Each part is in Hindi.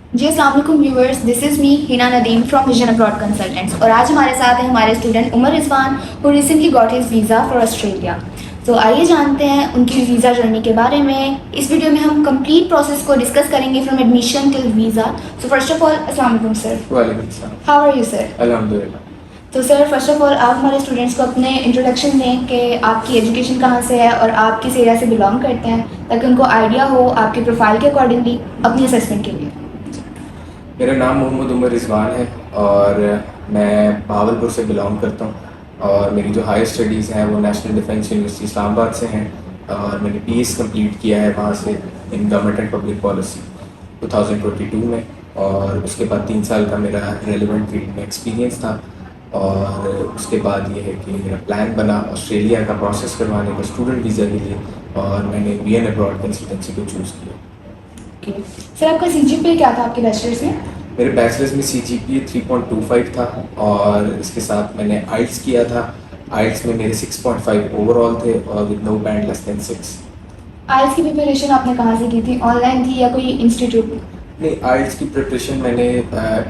जी अस्सलाम वालेकुम viewers, this is me Hina Nadeem from Vision Abroad Consultants और आज हमारे साथ है हमारे student Umar Rizwan who recently got his visa for Australia. तो आइए जानते हैं उनकी वीज़ा जर्नी के बारे में। इस वीडियो में हम कंप्लीट प्रोसेस को डिस्कस करेंगे from admission till visa. So first of all अस्सलाम वालेकुम सर। वालेकुम सलाम। How are you sir? अल्हम्दुलिल्लाह। तो सर फर्स्ट ऑफ ऑल आप हमारे स्टूडेंट्स को अपने इंट्रोडक्शन दें कि आपकी एजुकेशन कहाँ से है और आप किस एरिया से बिलोंग करते हैं, ताकि उनको आइडिया हो आपके प्रोफाइल के अकॉर्डिंगली अपनी असेसमेंट के लिए। मेरा नाम मोहम्मद उमर रिजवान है और मैं बहावलपुर से बिलोंग करता हूँ और मेरी जो हायर स्टडीज़ हैं वो नेशनल डिफेंस यूनिवर्सिटी इस्लामाबाद से हैं और मैंने पीएस कंप्लीट किया है वहाँ से in government and public policy 2022 में। और उसके बाद 3 साल का मेरा रेलिवेंट फील्ड में एक्सपीरियंस था और उसके बाद ये है कि मेरा प्लान बना ऑस्ट्रेलिया का प्रोसेस करवाने का स्टूडेंट वीज़ा के लिए और मैंने वीएन अब्रॉड कंसल्टेंसी को चूज़ किया। सर आपका सीजीपीए क्या था आपके बैचलर्स में? मेरे बैचलर्स में सीजीपीए 3.25 था और इसके साथ मैंने आइल्स किया था। आइल्स में मेरे 6.5 ओवरऑल थे और with no band less than 6। IELTS की प्रिपरेशन आपने कहाँ से की थी, ऑनलाइन थी या कोई इंस्टीट्यूट? नहीं, आइल्स की प्रिपरेशन मैंने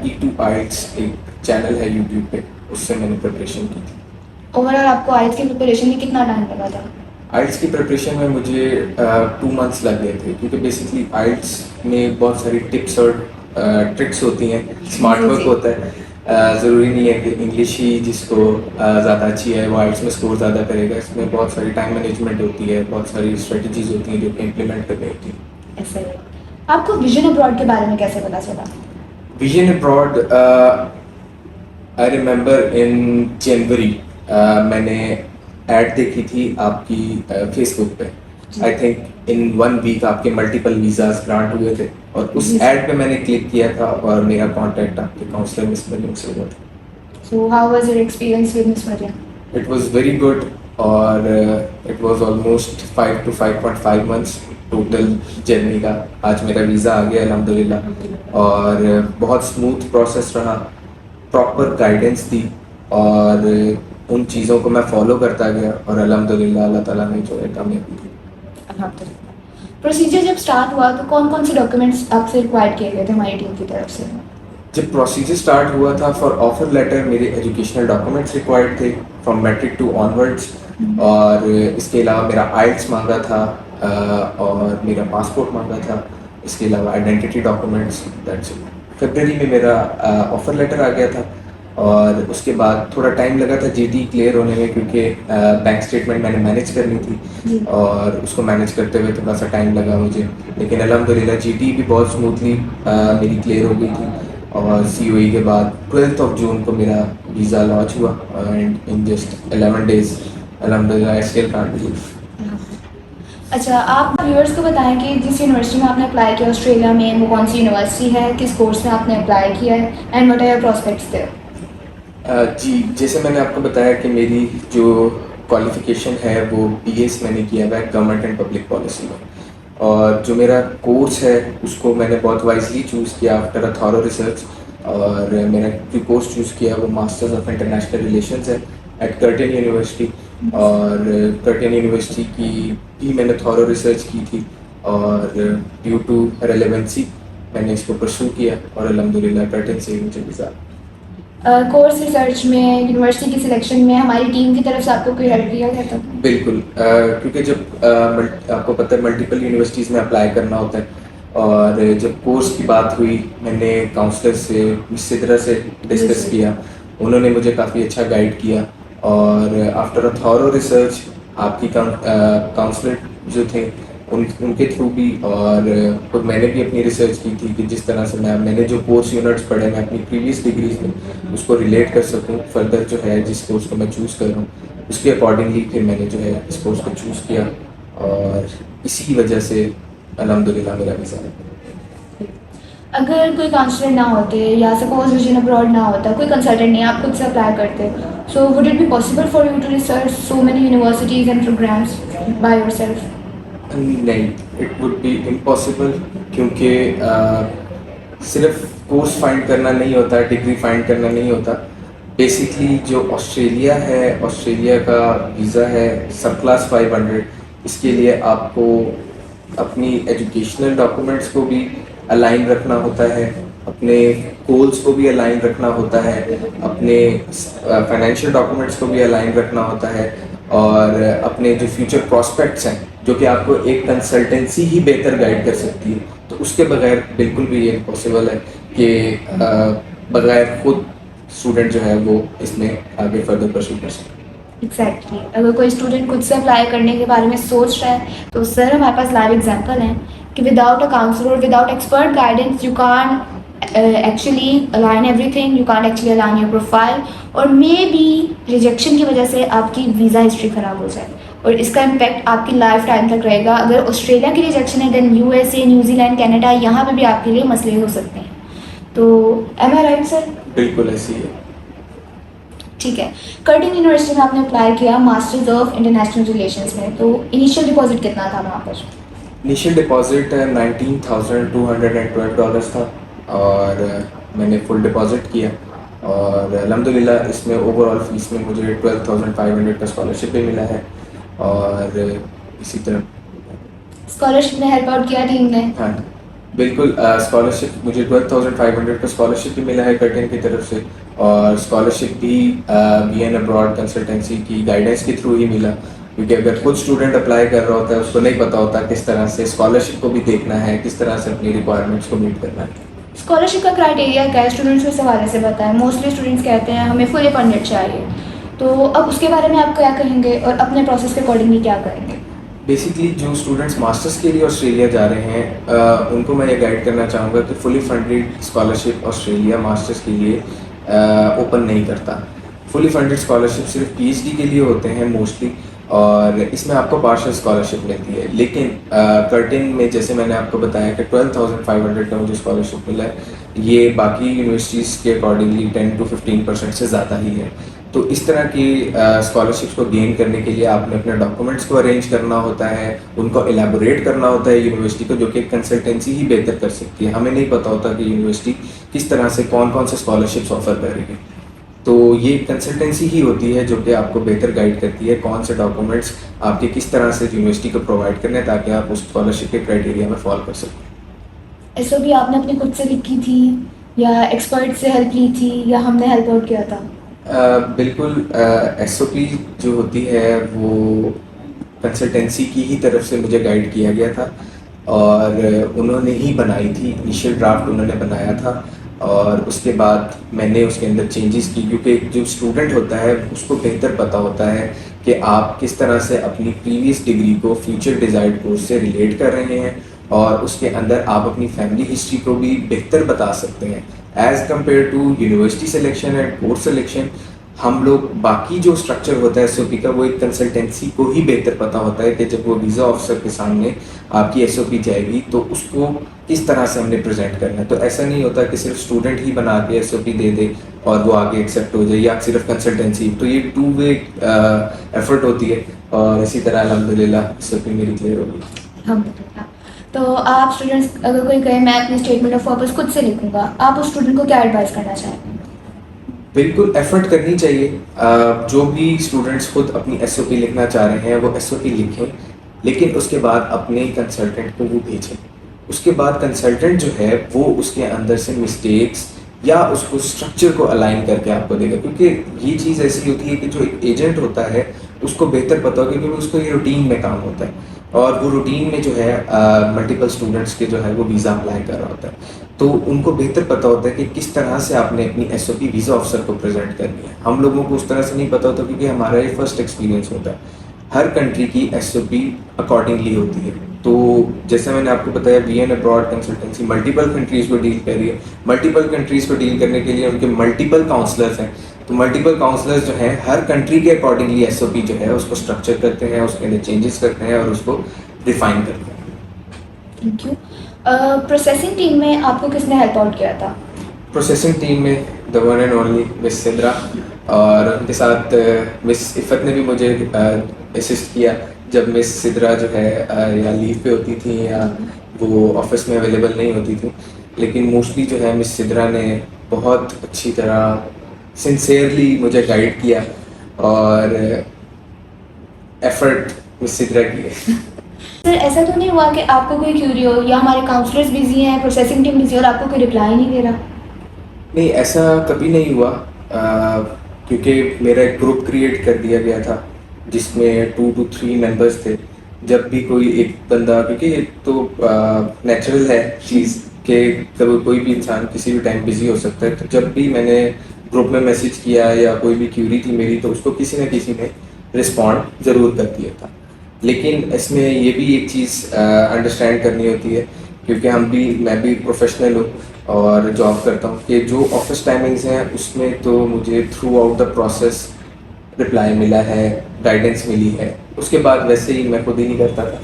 E2 आइल्स एक चैनल है यूट्यूब पे, उससे मैंने प्रिपरेशन की थी। ओवरऑल आपको आइल्स की प्रिपरेशन में कितना टाइम लगा था? आइल्स की प्रिपरेशन में मुझे 2 मंथ्स लग गए थे क्योंकि बेसिकली आइल्स में बहुत सारी टिप्स और ट्रिक्स होती हैं, स्मार्ट वर्क होता है। ज़रूरी नहीं है कि इंग्लिश ही जिसको ज़्यादा अच्छी है वो आइल्स में स्कोर ज़्यादा करेगा। इसमें बहुत सारी टाइम मैनेजमेंट होती है, बहुत सारी स्ट्रेटजीज होती हैं जो कि इम्प्लीमेंट करनी होती हैं। ऐसा है। आपको विजन अब्रॉड के बारे में कैसे पता चला? Vision Abroad I remember in January मैंने ऐड देखी थी आपकी फेसबुक पे। आई थिंक इन 1 वीक आपके मल्टीपल वीज़ाज ग्रांट हुए थे और उस ऐड पे मैंने क्लिक किया था और मेरा कांटेक्ट आपके काउंसलर मिस मरियम से हुआ था। So how was your experience with miss Maryam? It was very good और it was almost 5 to 5.5 months total journey का। आज मेरा वीज़ा आ गया अल्हम्दुलिल्लाह और बहुत स्मूथ प्रोसेस रहा, प्रॉपर गाइडेंस दी और उन चीज़ों को मैं फॉलो करता गया और अल्हम्दुलिल्लाह अल्लाह ताला ने जो है कामयाबी दी। प्रोसीजर जब स्टार्ट हुआ तो कौन कौन से डॉक्यूमेंट्स आपसे रिक्वायर्ड किए गए थे हमारी टीम की तरफ से? जब प्रोसीजर स्टार्ट हुआ था फॉर ऑफर लेटर मेरे एजुकेशनल डॉक्यूमेंट्स रिक्वायर्ड थे फ्रॉम मैट्रिक टू ऑनवर्ड्स और इसके अलावा मेरा आइल्स मांगा था और मेरा पासपोर्ट मांगा था। इसके अलावा आइडेंटिटी डॉक्यूमेंट्स, दैट्स इट। फरवरी में मेरा ऑफर लेटर आ गया था और उसके बाद थोड़ा टाइम लगा था जीडी क्लियर होने में क्योंकि बैंक स्टेटमेंट मैंने मैनेज करनी थी और उसको मैनेज करते हुए थोड़ा सा टाइम लगा मुझे, लेकिन अल्हम्दुलिल्लाह जीडी भी बहुत स्मूथली मेरी क्लियर हो गई थी और सीओई के बाद 12 जून को मेरा वीज़ा लॉन्च हुआ एंड इन जस्ट 11 days अल्हम्दुलिल्लाह आई स्टिल कांट बिलीव। अच्छा, आप व्यूअर्स को बताएं कि जिस यूनिवर्सिटी में आपने अप्लाई किया ऑस्ट्रेलिया में, वो कौन सी यूनिवर्सिटी है, किस कोर्स में आपने अप्लाई किया है and what are your prospects there? जी, जैसे मैंने आपको बताया कि मेरी जो क्वालिफ़िकेशन है वो बीएस मैंने किया हुआ है गवर्नमेंट एंड पब्लिक पॉलिसी में और जो मेरा कोर्स है उसको मैंने बहुत वाइजली चूज़ किया आफ्टर अ थॉरो रिसर्च और मैंने जो कोर्स चूज़ किया वो मास्टर्स ऑफ इंटरनेशनल रिलेशंस है एट कर्टन यूनिवर्सिटी और कर्टन यूनिवर्सिटी की भी मैंने थॉरो रिसर्च की थी और ड्यू टू रेलेवेंसी मैंने इसको परस्यू किया और अल्हम्दुलिल्लाह कर्टन से ही मुझे वीज़ा। कोर्स रिसर्च में, यूनिवर्सिटी की सिलेक्शन में हमारी टीम की तरफ से आपको कोई हेल्प किया गया था? बिल्कुल, क्योंकि जब आपको पता है मल्टीपल यूनिवर्सिटीज़ में अप्लाई करना होता है और जब कोर्स की बात हुई मैंने काउंसलर से मिस सिद्रा से डिस्कस किया, उन्होंने मुझे काफ़ी अच्छा गाइड किया और आफ्टर अ थॉरो रिसर्च आपकी काउंसलर जो थे उनके थ्रू भी और खुद मैंने भी अपनी रिसर्च की थी कि जिस तरह से मैंने जो कोर्स यूनिट्स पढ़े मैं अपनी प्रीवियस डिग्रीज में उसको रिलेट कर सकूं फर्दर जो है जिस कोर्स को मैं चूज़ कर रहा हूँ उसके अकॉर्डिंगली फिर मैंने जो है इस कोर्स को चूज़ किया और इसी की वजह से अल्हम्दुलिल्लाह मेरा वीज़ा है। अगर कोई काउंसलर ना होते या सपोज विजन अब्रॉड ना होता, कोई कंसल्टेंट नहीं, आप खुद से अप्लाई करते, so would it be possible for you to research so many universities and programmes by yourself? नहीं, इट वुड बी इम्पॉसिबल क्योंकि सिर्फ कोर्स फाइंड करना नहीं होता, डिग्री फाइंड करना नहीं होता। बेसिकली जो ऑस्ट्रेलिया है, ऑस्ट्रेलिया का वीज़ा है सब क्लास 500, इसके लिए आपको अपनी एजुकेशनल डॉक्यूमेंट्स को भी अलाइन रखना होता है अपने गोल्स को भी अलाइन रखना होता है, अपने फाइनेंशियल डॉक्यूमेंट्स को भी अलाइन रखना होता है, और अपने जो फ्यूचर प्रॉस्पेक्ट्स हैं जो कि आपको एक कंसल्टेंसी ही बेहतर गाइड कर सकती है, तो उसके बगैर बिल्कुल भी ये इम्पॉसिबल है कि बगैर खुद स्टूडेंट जो है वो इसमें आगे फर्दर परस्यू कर सके। एग्जैक्टली अगर कोई स्टूडेंट खुद से अप्लाई करने के बारे में सोच रहा है तो सर हमारे पास लाइव एग्जांपल हैं कि without a counsellor, without expert guidance you can't actually align everything, you can't actually align your profile, और मे बी रिजेक्शन की वजह से आपकी वीज़ा हिस्ट्री ख़राब हो जाए और इसका इम्पैक्ट आपकी लाइफ टाइम तक रहेगा। अगर ऑस्ट्रेलिया की रिजेक्शन है देन यूएसए, न्यूजीलैंड, कनाडा, यहाँ पे भी आपके लिए मसले हो सकते हैं। तो एम आई राइट सर? बिल्कुल ऐसी है। ठीक है, कर्टिन यूनिवर्सिटी में आपने अप्लाई किया मास्टर्स ऑफ इंटरनेशनल रिलेशंस में, तो इनिशियल डिपॉजिट कितना था वहाँ पर? इनिशियल डिपॉजिट $19,212 था और मैंने फुल डिपॉजिट किया, और अल्हम्दुलिल्लाह इसमें ओवरऑल फीस में मुझे 12,500 का स्कॉलरशिप भी मिला है। और इसी तरह स्कॉलरशिप में हेल्प आउट किया टीम ने? हाँ बिल्कुल, स्कॉलरशिप मुझे 12,500 का स्कॉलरशिप भी मिला है कर्टेन की तरफ से, और स्कॉलरशिप भी BN अब्रॉड कंसल्टेंसी की गाइडेंस के थ्रू ही मिला, क्योंकि अगर खुद स्टूडेंट अप्लाई कर रहा होता है उसको नहीं पता होता किस तरह से स्कॉलरशिप को भी देखना है, किस तरह से अपनी रिक्वायरमेंट्स को मीट करना है। स्कॉलरशिप का क्राइटेरिया क्या है? स्टूडेंट्स को इस हवाले से बताएं। मोस्टली स्टूडेंट्स कहते हैं हमें फुली फंडेड चाहिए, तो अब उसके बारे में आप क्या कहेंगे और अपने प्रोसेस के अकॉर्डिंगली क्या करेंगे? बेसिकली जो स्टूडेंट्स मास्टर्स के लिए ऑस्ट्रेलिया जा रहे हैं उनको मैं ये गाइड करना चाहूँगा कि fully funded scholarship Australia masters के लिए ओपन नहीं करता। फुली फंडेड स्कॉलरशिप सिर्फ PhD के लिए होते हैं मोस्टली, और इसमें आपको पार्शियल स्कॉलरशिप मिलती है। लेकिन कर्टिन में जैसे मैंने आपको बताया कि 12,500 का मुझे स्कॉलरशिप मिला है, ये बाकी यूनिवर्सिटीज़ के अकॉर्डिंगली 10 to 15% से ज़्यादा ही है। तो इस तरह की स्कॉलरशिप्स को गेन करने के लिए आपने अपने डॉक्यूमेंट्स को अरेंज करना होता है, उनको एलैबोरेट करना होता है यूनिवर्सिटी को, जो कि कंसल्टेंसी ही बेहतर कर सकती है। हमें नहीं पता होता कि यूनिवर्सिटी किस तरह से कौन कौन से स्कॉलरशिप्स ऑफर करेगी, तो ये कंसल्टेंसी ही होती है जो कि आपको बेहतर गाइड करती है कौन से डॉक्यूमेंट्स आपके किस तरह से यूनिवर्सिटी को प्रोवाइड करने हैं ताकि आप उस स्कॉलरशिप के क्राइटेरिया में फॉल कर सकें। SOP आपने अपनी खुद से लिखी थी या एक्सपर्ट से हेल्प ली थी या हमने हेल्प आउट किया था? बिल्कुल, SOP जो होती है वो कंसल्टेंसी की ही तरफ से मुझे गाइड किया गया था, और उन्होंने ही बनाई थी। इनिशियल ड्राफ्ट उन्होंने बनाया था, और उसके बाद मैंने उसके अंदर चेंजेस की, क्योंकि जो स्टूडेंट होता है उसको बेहतर पता होता है कि आप किस तरह से अपनी प्रीवियस डिग्री को फ्यूचर डिज़ायर्ड कोर्स से रिलेट कर रहे हैं, और उसके अंदर आप अपनी फैमिली हिस्ट्री को भी बेहतर बता सकते हैं as compare to university selection and course selection. हम लोग बाकी जो स्ट्रक्चर होता है SOP का, वो एक कंसल्टेंसी को ही बेहतर पता होता है कि जब वो वीज़ा ऑफिसर के सामने आपकी SOP जाएगी तो उसको किस तरह से हमने प्रेजेंट करना है। तो ऐसा नहीं होता कि सिर्फ स्टूडेंट ही बना के SOP दे दे और वो आगे एक्सेप्ट हो जाए, या सिर्फ कंसल्टेंसी। तो ये 2 वे एफर्ट होती है, और इसी तरह अल्हम्दुलिल्लाह SOP मेरी क्लियर होगी। अल्हम्दुलिल्लाह। तो आप स्टूडेंट्स, अगर कोई कहे मैं अपनी स्टेटमेंट ऑफ पर्पस खुद से लिखूंगा, आप उस स्टूडेंट को क्या एडवाइस करना चाहेंगे? बिल्कुल एफर्ट करनी चाहिए। जो भी स्टूडेंट्स खुद अपनी SOP लिखना चाह रहे हैं वो SOP लिखें, लेकिन उसके बाद अपने कंसल्टेंट को वो भेजें। उसके बाद कंसल्टेंट जो है वो उसके अंदर से मिस्टेक्स या उसको स्ट्रक्चर को अलाइन करके आपको देगा, क्योंकि ये चीज़ ऐसी होती है कि जो एक एजेंट होता है उसको बेहतर पता होगा, क्योंकि उसको ये रूटीन में काम होता है, और वो रूटीन में जो है मल्टीपल स्टूडेंट्स के जो है वो वीज़ा अप्लाई कर रहा होता है, तो उनको बेहतर पता होता है कि किस तरह से आपने अपनी SOP वीज़ा ऑफिसर को प्रेजेंट करनी है। हम लोगों को उस तरह से नहीं पता होता, क्योंकि हमारा ये फर्स्ट एक्सपीरियंस होता है। हर कंट्री की SOP अकॉर्डिंगली होती है। तो जैसे मैंने आपको बताया, BN abroad consultancy multiple countries को डील कर रही है। मल्टीपल कंट्रीज़ को डील करने के लिए उनके मल्टीपल काउंसलर्स हैं, तो मल्टीपल काउंसलर्स जो हैं हर कंट्री के अकॉर्डिंगली SOP जो है उसको स्ट्रक्चर करते हैं, उसके अंदर चेंजेस करते हैं और उसको रिफाइन करते हैं। Thank you. प्रोसेसिंग टीम में आपको किसने हेल्प आउट किया था? प्रोसेसिंग टीम में the one and only miss Sidra, और उनके साथ मिस इफ़त ने भी मुझे असिस्ट किया जब मिस सिद्रा जो है या लीव पे होती थी या वो ऑफिस में अवेलेबल नहीं होती थी। लेकिन मोस्टली जो है मिस सिद्रा ने बहुत अच्छी तरह सिंसियरली मुझे गाइड किया, और एफर्ट मिस सिद्रा की है। सर ऐसा तो नहीं हुआ कि आपको कोई क्यूरी हो या हमारे काउंसलर्स बिजी हैं, प्रोसेसिंग टीम बिजी और आपको कोई रिप्लाई नहीं दे रहा? नहीं, ऐसा कभी नहीं हुआ, क्योंकि मेरा एक ग्रुप क्रिएट कर दिया गया था जिसमें 2 to 3 मेंबर्स थे। जब भी कोई एक बंदा, क्योंकि ये तो नेचुरल है चीज़ कि कभी कोई भी इंसान किसी भी टाइम बिजी हो सकता है, तो जब भी मैंने ग्रुप में मैसेज किया या कोई भी क्यूरी थी मेरी, तो उसको किसी न किसी ने रिस्पॉन्ड ज़रूर कर दिया था। लेकिन इसमें ये भी एक चीज़ अंडरस्टैंड करनी होती है, क्योंकि मैं भी प्रोफेशनल हूँ और जॉब करता हूँ, कि जो ऑफिस टाइमिंग्स हैं उसमें तो मुझे through out the process reply मिला है, गाइडेंस मिली है। उसके बाद वैसे ही मैं खुद ही नहीं करता था।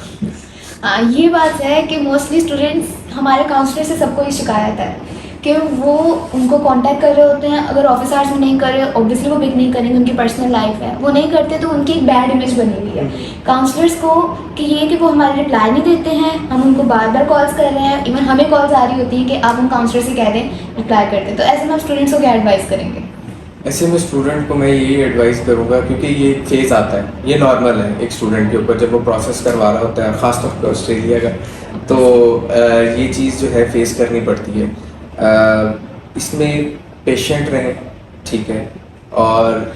हाँ, ये बात है कि मोस्टली स्टूडेंट्स हमारे काउंसलर से सबको ये शिकायत है कि वो उनको कांटेक्ट कर रहे होते हैं, अगर ऑफिस आवर्स में नहीं कर रहे ऑब्वियसली वो पिक नहीं करेंगे, उनकी पर्सनल लाइफ है, वो नहीं करते तो उनकी एक बैड इमेज बनी हुई है काउंसलर्स को कि ये कि वो हमारे रिप्लाई नहीं देते हैं, हम उनको बार बार कॉल्स कर रहे हैं, इवन हमें कॉल्स आ रही होती हैं कि आप हम काउंसलर से कह दें रिप्लाई कर दें। तो ऐसे में आप स्टूडेंट्स को क्या एडवाइस करेंगे? ऐसे में स्टूडेंट को मैं यही एडवाइस करूँगा, क्योंकि ये फेज़ आता है, ये नॉर्मल है एक स्टूडेंट के ऊपर जब वो प्रोसेस करवा रहा होता है, ख़ासतौर पर ऑस्ट्रेलिया का, तो ये चीज़ जो है फेस करनी पड़ती है। इसमें पेशेंट रहें, ठीक है, और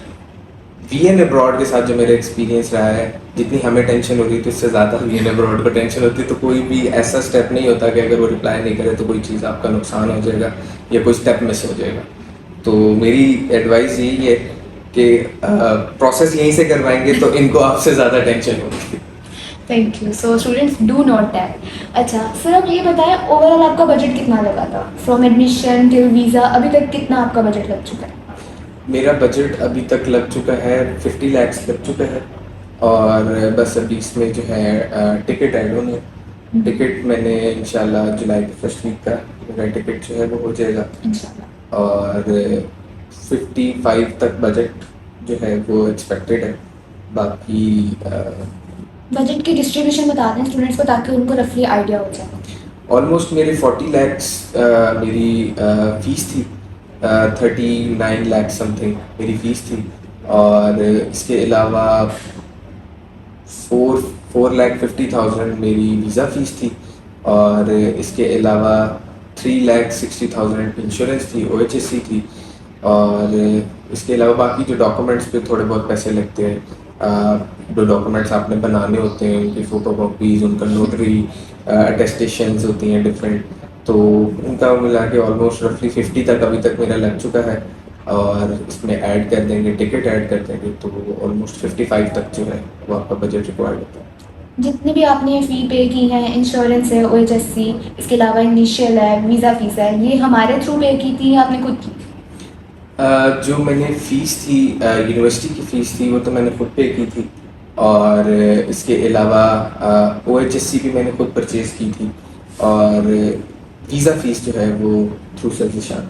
वीएन अब्रॉड के साथ जो मेरा एक्सपीरियंस रहा है, जितनी हमें टेंशन हो रही थी उससे ज़्यादा वीएन अब्रॉड को टेंशन होती है, तो कोई भी ऐसा स्टेप नहीं होता कि अगर वो रिप्लाई नहीं करे तो कोई चीज़ आपका नुकसान हो जाएगा या कोई स्टेप मिस हो जाएगा। तो मेरी एडवाइस यही है कि प्रोसेस यहीं से करवाएंगे तो इनको आपसे ज़्यादा टेंशन होगी। Thank you. So students do not that. अच्छा सर, अब ये बताएं ओवरऑल आपका बजट कितना लगा था फ्रॉम एडमिशन टिल वीज़ा? अभी तक कितना आपका बजट लग चुका है? मेरा बजट अभी तक लग चुका है 50 lakhs लग चुका है, और बस अभी इसमें जो है टिकट ऐड होने हैं। टिकट मैंने इंशाल्लाह जुलाई के फर्स्ट वीक का मेरा टिकट जो है वो हो जाएगा, इंशाल्लाह। और 55 तक बजट जो है वो एक्सपेक्टेड है। बाकी बजट की डिस्ट्रीब्यूशन बता दें स्टूडेंट्स को ताकि उनको रफली आइडिया हो जाए। ऑलमोस्ट मेरे 40 lakhs मेरी फ़ीस थी, 39 लाख समथिंग मेरी फ़ीस थी, और इसके अलावा 4,50,000 मेरी वीज़ा फ़ीस थी, और इसके अलावा 3,60,000 इंश्योरेंस थी, OHSC थी, और इसके अलावा बाकी जो डॉक्यूमेंट्स पे थोड़े बहुत पैसे लगते हैं, जो डॉक्यूमेंट्स आपने बनाने होते हैं उनकी फ़ोटो कॉपीज़, उनका नोटरी अटेस्टेशंस होती हैं डिफरेंट, तो उनका मिला के ऑलमोस्ट रफली 50 तक अभी तक मेरा लग चुका है, और इसमें ऐड कर देंगे, टिकट ऐड कर देंगे, तो ऑलमोस्ट 55 तक जो है वो आपका बजट रिक्वायर्ड होता है। जितनी भी आपने फ़ी पे की है, इंश्योरेंस है, OHSC, इसके अलावा इनिशियल है, वीज़ा फ़ीस है, ये हमारे थ्रू पे की थी या आपने खुद की? जो मैंने फ़ीस थी, यूनिवर्सिटी की फ़ीस थी, वो तो मैंने खुद पे की थी, और इसके अलावा OHSC भी मैंने खुद परचेज़ की थी, और वीज़ा फ़ीस जो है वो थ्रू सर्विशान।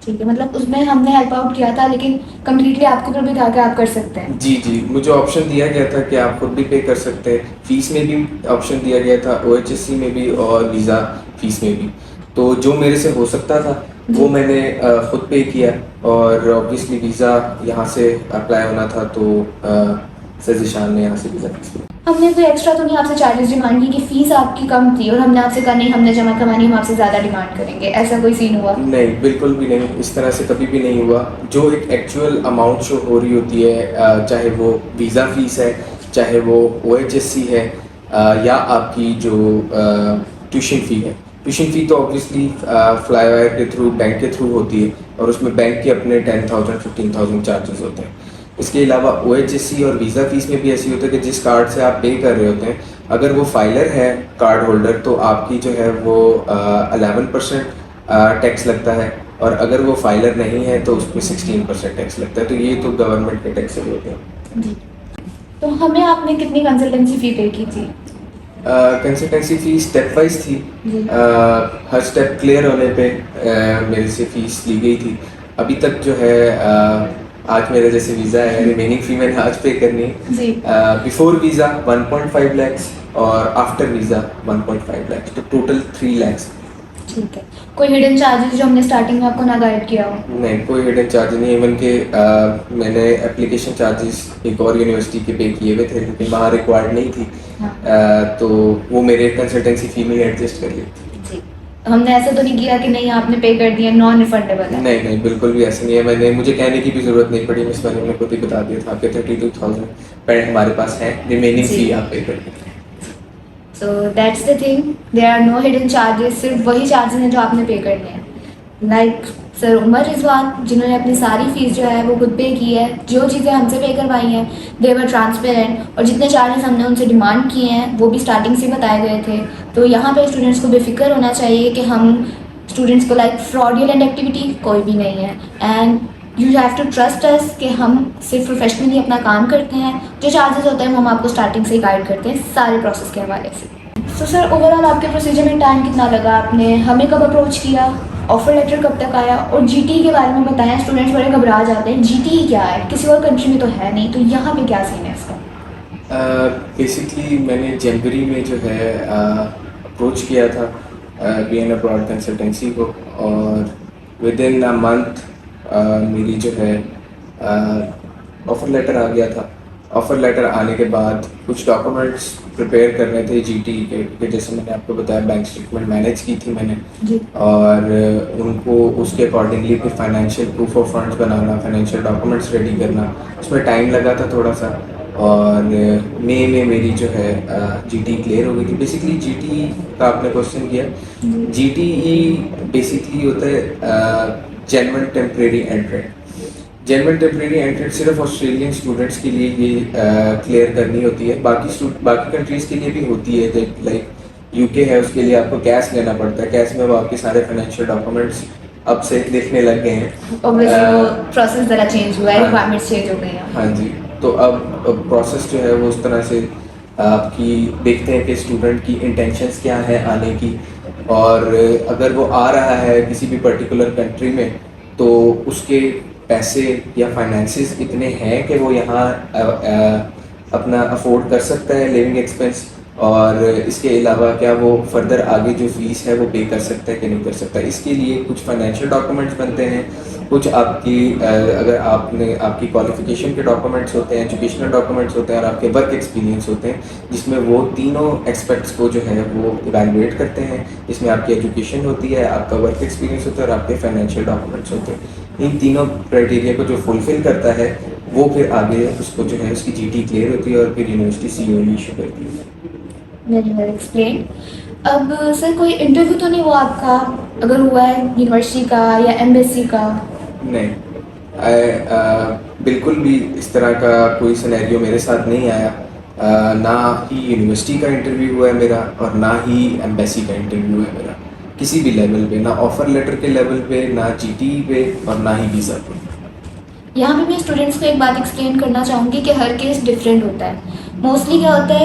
ठीक है, मतलब उसमें हमने हेल्प आउट किया था लेकिन कम्प्लीटली आपके ऊपर भी था कि आप कर सकते हैं। जी जी, मुझे ऑप्शन दिया गया था कि आप खुद भी पे कर सकते हैं, फ़ीस में भी ऑप्शन दिया गया था, OHSC में भी और वीज़ा फ़ीस में भी। तो जो मेरे से हो सकता था वो मैंने खुद पे किया, और ऑब्वियसली वीज़ा यहाँ से अप्लाई होना था तो सजीशान ने यहाँ से वीज़ा फीस लिया। हमने कोई एक्स्ट्रा तो नहीं आपसे चार्जेस डिमांड की कि फ़ीस आपकी कम थी और हमने आपसे कहा नहीं हमने जमा करवानी, हम आपसे ज़्यादा डिमांड करेंगे, ऐसा कोई सीन हुआ? नहीं, बिल्कुल भी नहीं, इस तरह से कभी भी नहीं हुआ। जो एक एक्चुअल अमाउंट शो हो रही होती है, चाहे वो वीज़ा फ़ीस है, चाहे वो OHSC है, या आपकी जो ट्यूशन फ़ी है। ट्यूशन फ़ी तो ऑब्वियसली फ्लाईवायर के थ्रू, बैंक के थ्रू होती है, और उसमें बैंक के अपने 10,000 15,000 चार्जेस होते हैं। इसके अलावा OHSC और वीज़ा फ़ीस में भी ऐसी होता है कि जिस कार्ड से आप पे कर रहे होते हैं, अगर वो फाइलर है कार्ड होल्डर, तो आपकी जो है वो 11% टैक्स लगता है, और अगर वो फाइलर नहीं है तो उसमें 16% टैक्स लगता है। तो ये तो गवर्नमेंट के टैक्स से होते हैं। जी। तो हमें आपने कितनी कंसल्टेंसी फ़ी पे की थी? कंसल्टेंसी फ़ीस स्टेप वाइज थी, जी। हर स्टेप क्लियर होने पे मेरे से फ़ीस ली गई थी। अभी तक जो है आज मेरा जैसे वीज़ा है, रिमेनिंग फ़ी मैंने आज पे करनी है। जी। बिफोर वीज़ा 1.5 lakhs और आफ्टर वीज़ा 1.5 lakhs, तो टोटल 3 lakhs। ठीक है, कोई हिडन चार्जेस जो हमने स्टार्टिंग में आपको ना गाइड किया हो? नहीं, कोई हिडन चार्ज नहीं, इवन के मैंने एप्लीकेशन चार्जेस एक और यूनिवर्सिटी के पे किए हुए थे, लेकिन वहाँ रिक्वायर्ड नहीं थी, हाँ। तो वो मेरे कंसल्टेंसी फी में एडजस्ट कर लेती है। जी। हमने ऐसा तो नहीं किया कि नहीं आपने पे कर दिया, नॉन रिफंडेबल है। नहीं नहीं, बिल्कुल भी ऐसा नहीं है। मुझे कहने की भी ज़रूरत नहीं पड़ी, मिस वाले ने खुद ही बता दिया था आपके 32,000 पेंट हमारे पास है, रिमेनिंग जी। फ़ी आप पे कर दें। So that's the thing, there are no hidden charges, सिर्फ वही चार्जेस हैं जो आपने पे करने हैं। लाइक सर उमर रिजवान जिन्होंने अपनी सारी फीस जो है वो खुद पे की है, जो चीज़ें हमसे पे करवाई हैं दे वर ट्रांसपेरेंट, और जितने चार्जेस हमने उनसे डिमांड किए हैं वो भी स्टार्टिंग से बताए गए थे। तो यहाँ पे स्टूडेंट्स को बेफिक्र होना चाहिए कि हम स्टूडेंट्स को लाइक फ्रॉडुलेंट एक्टिविटी कोई भी नहीं है, and you have to trust us कि हम सिर्फ प्रोफेशनली अपना काम करते हैं। जो चार्जेस होते हैं वो हम आपको स्टार्टिंग से ही गाइड करते हैं सारे प्रोसेस के हवाले से। तो सर ओवरऑल आपके प्रोसीजर में टाइम कितना लगा, आपने हमें कब अप्रोच किया, ऑफर लेटर कब तक आया, और जीटी के बारे में बताएं। स्टूडेंट्स बड़े घबरा जाते हैं, जीटी क्या है, किसी और कंट्री में तो है नहीं, तो यहाँ पे क्या सीन है इसका? बेसिकली मैंने जनवरी में जो है अप्रोच किया था बीएन अब्रॉड कंसल्टेंसी को, और विद इन अ मंथ मेरी जो है ऑफ़र लेटर आ गया था। ऑफ़र लेटर आने के बाद कुछ डॉक्यूमेंट्स प्रिपेयर करने थे जीटी के, क्योंकि जैसे मैंने आपको बताया बैंक स्टेटमेंट मैनेज की थी मैंने, जी। और उनको उसके अकॉर्डिंगली फिर financial proof of funds banana, financial documents ready करना, उसमें टाइम लगा था थोड़ा सा। और मई में मेरी जो है जीटी क्लियर हो गई थी। बेसिकली जीटी का आपने क्वेश्चन किया, जीटी बेसिकली होता है जेन्युइन टेम्परेरी एंट्रेंट। जेन्युइन टेम्परेरी एंट्रेंट सिर्फ ऑस्ट्रेलियन स्टूडेंट्स के लिए ये क्लियर करनी होती है, बाकी कंट्रीज़ के लिए भी होती है। लाइक यूके है, उसके लिए आपको कैश लेना पड़ता है, कैश में वो आपके सारे फाइनेंशियल डॉक्यूमेंट्स अब से देखने लग गए हैं। ऑब्वियसली वो प्रोसेस ज़रा चेंज हुआ है, हाँ। रिक्वायरमेंट्स चेंज हो गई हैं। हाँ जी, तो अब प्रोसेस जो है वो उस तरह से आपकी देखते हैं कि स्टूडेंट की इंटेंशंस क्या है आने की, और अगर वो आ रहा है किसी भी पर्टिकुलर कंट्री में तो उसके पैसे या फाइनेंसेस इतने हैं कि वो यहाँ अपना अफोर्ड कर सकता है लिविंग एक्सपेंस, और इसके अलावा क्या वो फर्दर आगे जो फीस है वो पे कर सकता है कि नहीं कर सकता। इसके लिए कुछ फाइनेंशियल डॉक्यूमेंट्स बनते हैं, कुछ आपकी अगर आपकी क्वालिफिकेशन के डॉक्यूमेंट्स होते हैं, एजुकेशनल डॉक्यूमेंट्स होते हैं, और आपके वर्क एक्सपीरियंस होते हैं, जिसमें वो तीनों एस्पेक्ट्स को जो है वो इवैल्यूएट करते हैं। इसमें आपकी एजुकेशन होती है, आपका वर्क एक्सपीरियंस होता है, और आपके फाइनेंशियल डॉक्यूमेंट्स होते हैं। इन तीनों क्राइटेरिया को जो फुलफिल करता है वो फिर आगे उसको जो है उसकी जीटी क्लियर होती है, और फिर यूनिवर्सिटी सीओ इशू करती है। Very well explain. अब सर कोई इंटरव्यू तो नहीं हुआ आपका, अगर हुआ है यूनिवर्सिटी का या एम्बेसी का? नहीं, बिल्कुल भी इस तरह का कोई सिनेरियो मेरे साथ नहीं आया। ना ही यूनिवर्सिटी का इंटरव्यू हुआ है मेरा, और ना ही एम्बेसी का इंटरव्यू है मेरा, किसी भी लेवल पे, ना ऑफ़र लेटर के लेवल पे, ना जीटी पे, और ना ही वीज़ा पे। यहाँ पे मैं स्टूडेंट्स को एक बात एक्सप्लेन करना चाहूँगी कि हर केस डिफरेंट होता है। मोस्टली क्या होता है,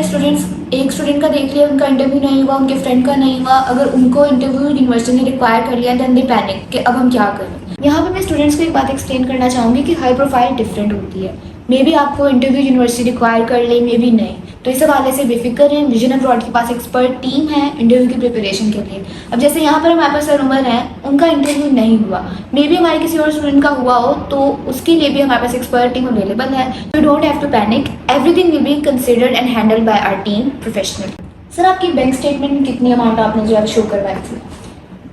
एक स्टूडेंट का देख लिया, उनका इंटरव्यू नहीं हुआ, उनके फ्रेंड का नहीं हुआ, अगर उनको इंटरव्यू यूनिवर्सिटी ने रिक्वायर कर लिया देन दे पैनिक कि अब हम क्या करें। यहाँ पे मैं स्टूडेंट्स को एक बात एक्सप्लेन करना चाहूँगी कि हर प्रोफाइल डिफरेंट होती है। मे बी आपको इंटरव्यू यूनिवर्सिटी रिक्वायर कर ले, मे बी नहीं, तो इस हवाले से बेफिक्र हैं। विजन अब्रॉड के पास एक्सपर्ट टीम है इंटरव्यू की प्रिपरेशन के लिए। अब जैसे यहाँ पर हमारे पास सर उमर हैं, उनका इंटरव्यू नहीं हुआ, मे बी हमारे किसी और स्टूडेंट का हुआ हो, तो उसके लिए भी हमारे पास एक्सपर्ट टीम अवेलेबल है। You don't have to panic, everything will be considered and handled by our team professional. Sir आपकी बैंक स्टेटमेंट में कितनी अमाउंट आपने जो है शो करवाई थी?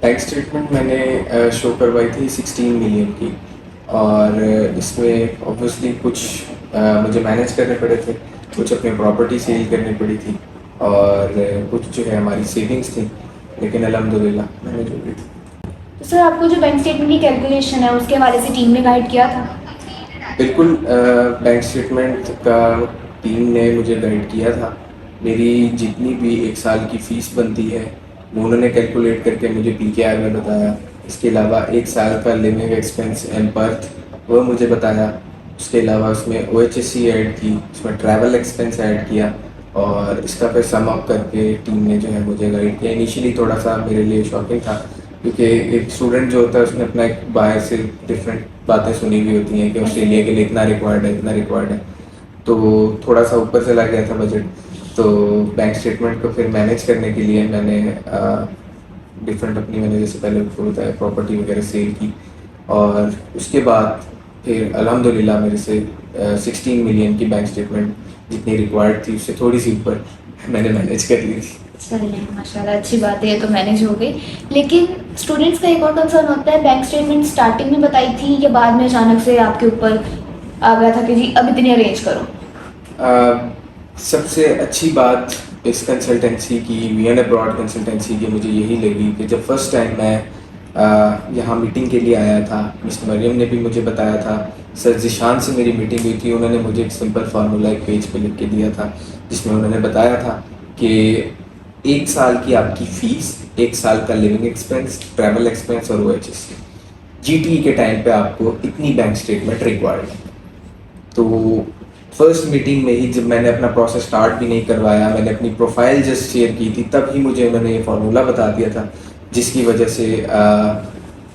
बैंक स्टेटमेंट मैंने शो करवाई थी 16 मिलियन की, और इसमें ऑब्वियसली कुछ मुझे मैनेज करने पड़े थे, कुछ अपनी प्रॉपर्टी सेल करनी पड़ी थी, और कुछ जो है हमारी सेविंग्स थी, लेकिन अल्हम्दुलिल्लाह मैंने जो की थी। तो सर आपको जो बैंक स्टेटमेंट की कैलकुलेशन है उसके हवाले से टीम ने गाइड किया था? बिल्कुल, बैंक स्टेटमेंट का टीम ने मुझे गाइड किया था। मेरी जितनी भी एक साल की फ़ीस बनती है वो उन्होंने कैलकुलेट करके मुझे पीकेआर में बताया। इसके अलावा एक साल का लिविंग एक्सपेंस एंड बर्थ वो मुझे बताया। उसके अलावा उसमें ओएचएससी ऐड की, उसमें ट्रैवल एक्सपेंस ऐड किया, और इसका फिर सम अप करके टीम ने जो है मुझे गाइड किया। इनिशियली थोड़ा सा मेरे लिए शॉकिंग था, क्योंकि एक स्टूडेंट जो होता है उसने अपना एक बाहर से डिफरेंट बातें सुनी हुई होती हैं कि ऑस्ट्रेलिया के लिए इतना रिक्वायर्ड है, इतना रिक्वायर्ड है, तो थोड़ा सा ऊपर चला गया था बजट। तो बैंक स्टेटमेंट को फिर मैनेज करने के लिए मैंने मैंने जैसे पहले आपको बताया प्रॉपर्टी वगैरह सेल की, और उसके बाद फिर अल्हम्दुलिल्लाह मेरे से 16 मिलियन की बैंक स्टेटमेंट जितनी रिक्वायर्ड थी उससे थोड़ी सी ऊपर मैंने मैनेज कर ली थी। चलिए माशाल्लाह, अच्छी बात है, ये तो मैनेज हो गई। लेकिन स्टूडेंट्स का एक और कंसर्न होता है, बैंक स्टेटमेंट स्टार्टिंग में बताई थी या बाद में अचानक से आपके ऊपर आ गया था कि जी अब इतनी अरेंज करो? सबसे अच्छी बात इस कंसल्टेंसी की, वीएन अब्रॉड कंसल्टेंसी की, मुझे यही लगी कि जब फर्स्ट टाइम मैं यहाँ मीटिंग के लिए आया था, मिस मरियम ने भी मुझे बताया था, सर जिशान से मेरी मीटिंग हुई थी, उन्होंने मुझे एक सिंपल फार्मूला एक पेज पे लिख के दिया था, जिसमें उन्होंने बताया था कि 1 साल की आपकी फ़ीस, 1 साल का लिविंग एक्सपेंस, ट्रैवल एक्सपेंस और OHS, जीटी के टाइम पे आपको इतनी बैंक स्टेटमेंट रिक्वायर्ड है। तो फर्स्ट मीटिंग में ही जब मैंने अपना प्रोसेस स्टार्ट भी नहीं करवाया, मैंने अपनी प्रोफाइल जस्ट शेयर की थी, तब ही मुझे उन्होंने ये फार्मूला बता दिया था, जिसकी वजह से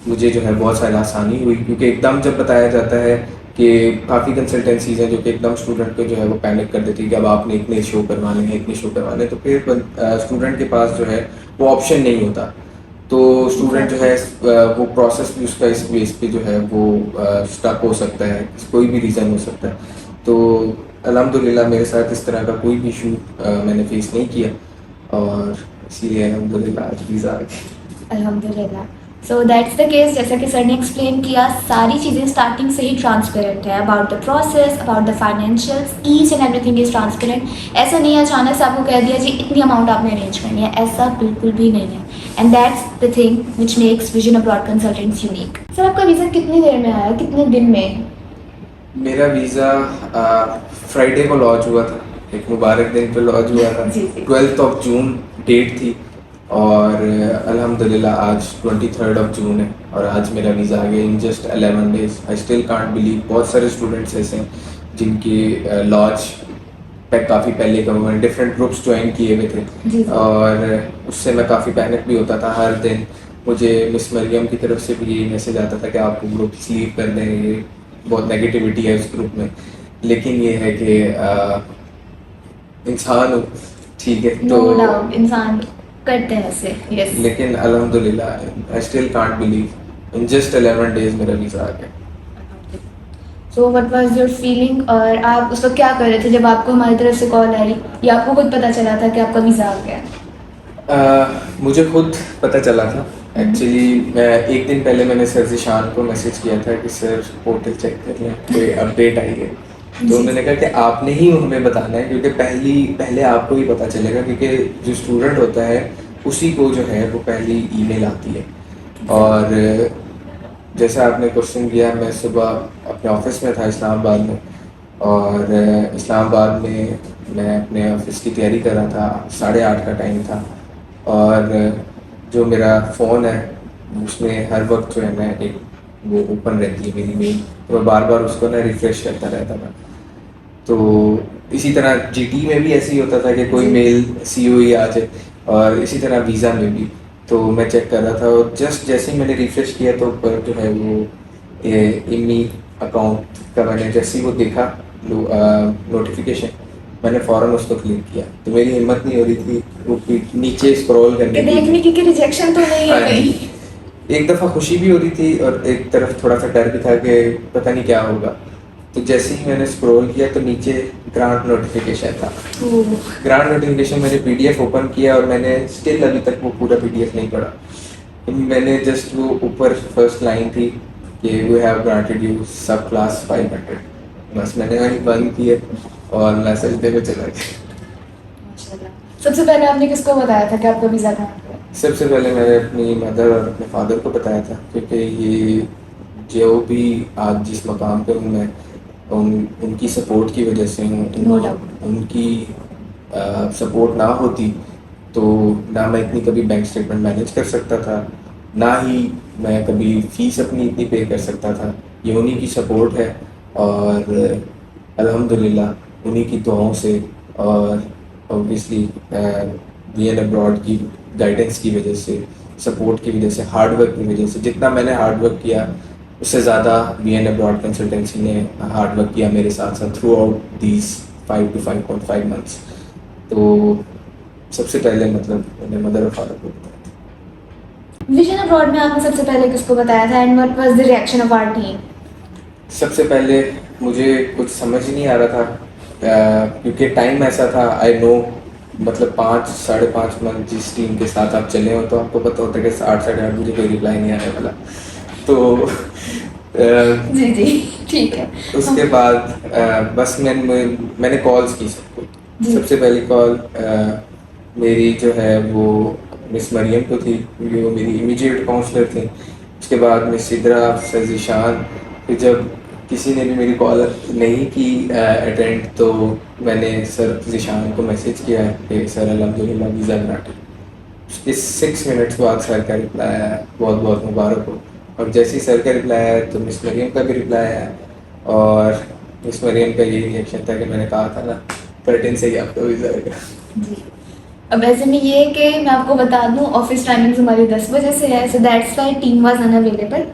मुझे जो है बहुत सारी आसानी हुई, क्योंकि एकदम जब बताया जाता है कि काफ़ी कंसल्टेंसीज हैं जो कि एकदम स्टूडेंट को जो है वो पैनिक कर देती है कि अब आपने इतने शो करवाने हैं, इतने शो करवाने हैं, तो फिर स्टूडेंट के पास जो है वो ऑप्शन नहीं होता। तो स्टूडेंट जो है वो प्रोसेस भी उसका इस बेस पे जो है वो स्टक हो सकता है, कोई भी रीज़न हो सकता है। तो अल्हम्दुलिल्लाह मेरे साथ इस तरह का कोई भी इशू मैंने फेस नहीं किया, और इसीलिए अल्हम्दुलिल्लाह आज वीज़ा आ गई। अल्हम्दुलिल्लाह। सो दैट्स द केस, जैसा कि सर ने एक्सप्लेन किया, सारी चीज़ें स्टार्टिंग से ही ट्रांसपेरेंट है about the process, about the financials, each and everything is transparent. ऐसा नहीं है अचानक से आपको कह दिया जी इतनी अमाउंट आपने अरेंज करनी है, ऐसा बिल्कुल भी नहीं है। And that's the thing which makes vision Abroad consultants unique. Sir आपका वीज़ा कितनी देर में आया, कितने दिन में? मेरा वीज़ा फ्राइडे को लॉन्च हुआ था, एक मुबारक दिन पे लॉन्च हुआ था। जी, जी। 12 जून डेट थी, और अल्हम्दुलिल्लाह आज 23 जून है, और आज मेरा वीज़ा आ गया in just 11 days. I still can't believe. बहुत सारे स्टूडेंट्स ऐसे हैं जिनके लॉन्च पे काफ़ी पहले का हुआ, डिफरेंट ग्रुप्स ज्वाइन किए हुए थे, जी, जी। और उससे मैं काफ़ी पैनिक भी होता था। हर दिन मुझे मिस मरियम की तरफ से भी यही मैसेज आता था कि आपको ग्रुप लीव कर दें, ये बहुत नेगेटिविटी है उस ग्रुप में। लेकिन ये है कि इंसान हूँ, ठीक है, नो डाउट, इंसान करते हैं ऐसे, यस। लेकिन अल्हम्दुलिल्लाह I still can't believe in just 11 days मेरा वीज़ा आ गया। So what was your feeling, और आप उस वक्त क्या कर रहे थे जब आपको हमारी तरफ से कॉल आई, या आपको खुद पता चला था कि आपका वीज़ा आ गया? मुझे खुद पता चला था एक्चुअली। मैं एक दिन पहले मैंने सर जिशान को मैसेज किया था कि सर पोर्टल चेक कर लें, कोई अपडेट आई है। तो उन्होंने कहा कि आपने ही हमें बताना है, क्योंकि पहले आपको ही पता चलेगा, क्योंकि जो स्टूडेंट होता है उसी को जो है वो पहली ईमेल आती है। और जैसा आपने क्वेश्चन किया, मैं सुबह अपने ऑफिस में था इस्लामाबाद में, और इस्लामाबाद में मैं अपने ऑफिस की तैयारी कर रहा था, 8:30 का टाइम था, और जो मेरा फ़ोन है उसमें हर वक्त जो है ना एक वो ओपन रहती है मेरी मेल, तो मैं बार बार उसको ना रिफ़्रेश करता रहता था। तो इसी तरह जीटी में भी ऐसे ही होता था कि कोई मेल COE आ जाए, और इसी तरह वीज़ा में भी। तो मैं चेक कर रहा था, और जस्ट जैसे ही मैंने रिफ़्रेश किया तो ऊपर जो है वो इमी अकाउंट का मैंने जैसे ही वो देखा नोटिफिकेशन, मैंने फ़ौरन उसको क्लिक किया। तो मेरी हिम्मत नहीं हो रही थी वो नीचे स्क्रॉल करने की, देखने की कि रिजेक्शन तो नहीं है कहीं। एक दफ़ा खुशी भी हो रही थी और एक तरफ थोड़ा सा डर भी था कि पता नहीं क्या होगा। तो जैसे ही मैंने स्क्रॉल किया तो नीचे ग्रांट नोटिफिकेशन था। ग्रांट नोटिफिकेशन मैंने PDF ओपन किया, और मैंने स्टिल अभी तक वो पूरा PDF नहीं पढ़ा। तो मैंने जस्ट वो ऊपर फर्स्ट लाइन थी कि वी हैव ग्रांटेड यू सब क्लास 500, बस मैंने वहीं बंद किया और मैसेज देने चला गया। माशाल्लाह। सबसे पहले आपने किसको बताया था कि आपका वीज़ा कहाँ पे है? सबसे पहले मैंने अपनी मदर और अपने फादर को बताया था, क्योंकि ये जो भी आज जिस मकाम पे हूँ मैं, उनकी सपोर्ट की वजह से हूँ। No doubt. उनकी सपोर्ट ना होती तो ना मैं इतनी कभी बैंक स्टेटमेंट मैनेज कर सकता था, ना ही मैं कभी फ़ीस अपनी इतनी पे कर सकता था। ये उन्हीं की सपोर्ट है, और अल्हम्दुलिल्लाह उन्हीं की दुआओं से, और ऑब्वियसली वीएन अब्रॉड की गाइडेंस की वजह से, सपोर्ट की वजह से, हार्ड वर्क की वजह से। जितना मैंने हार्ड वर्क किया उससे ज़्यादा वीएन अब्रॉड कंसल्टेंसी ने हार्ड वर्क किया मेरे साथ साथ through out these 5 to 5.5 months. तो सबसे पहले मतलब मैंने मदर और फादर को बताया। विजन अब्रॉड में आपने सबसे पहले किसको बताया था, and what was the reaction of our team? सबसे पहले मुझे कुछ समझ ही नहीं आ रहा था, क्योंकि टाइम ऐसा था, आई नो मतलब 5 साढ़े 5 मंथ जिस टीम के साथ आप चले हो तो आपको पता होता है कि 8 साढ़े 8 बजे कोई रिप्लाई नहीं आने वाला। तो जी जी, ठीक है। उसके बाद बस मैंने कॉल्स की सबको। जी। सबसे पहली कॉल मेरी जो है वो मिस मरियम को थी, क्योंकि वो मेरी इमीडिएट काउंसलर थी। उसके बाद मिस सिद्रा, सर ज़ीशान। फिर जब किसी ने भी मेरी कॉल नहीं की अटेंड, तो मैंने सर ज़ीशान को मैसेज किया कि सर अल्हम्दुलिल्लाह वीज़ा ग्रांटेड। उसके 6 मिनट्स बाद सर का रिप्लाई आया, बहुत बहुत मुबारक हो। और जैसे ही सर का रिप्लाई आया तो मिस मरियम का भी रिप्लाई आया, और मिस मरियम का यही रिएक्शन था कि मैंने कहा था ना 13 से ही आपका वीज़ा आएगा। जी। अब ऐसे में ये है कि मैं आपको बता दूं, ऑफिस टाइमिंग्स हमारी 10 बजे से है, so that's why team was unavailable.